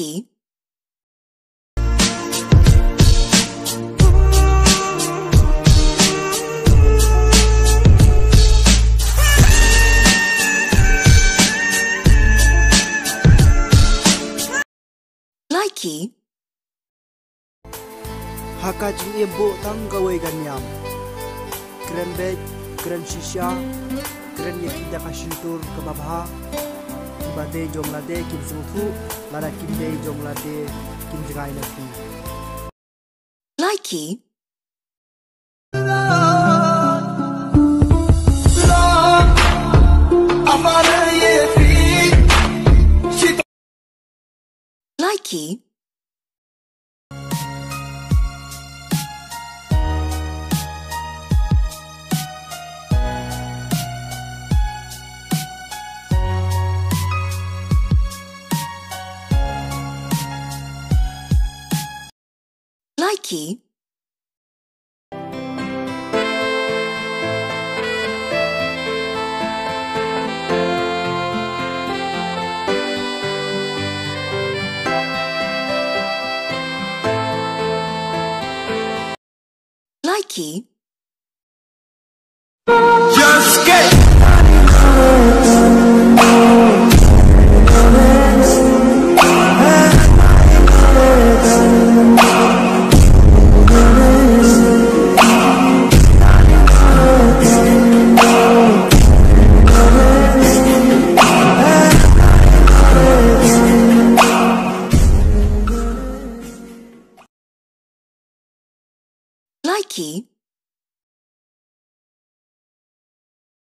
Likey. Likey. Haka jing ibu tang gawai ganyam. Keren bed, keren shisha, keren yakida kashintur kebabha. Kibade jomlade kim sungtu, lara kimde jomlade kim jagai nafi. Likey. Likey. Likey. Likey. Just get Likey.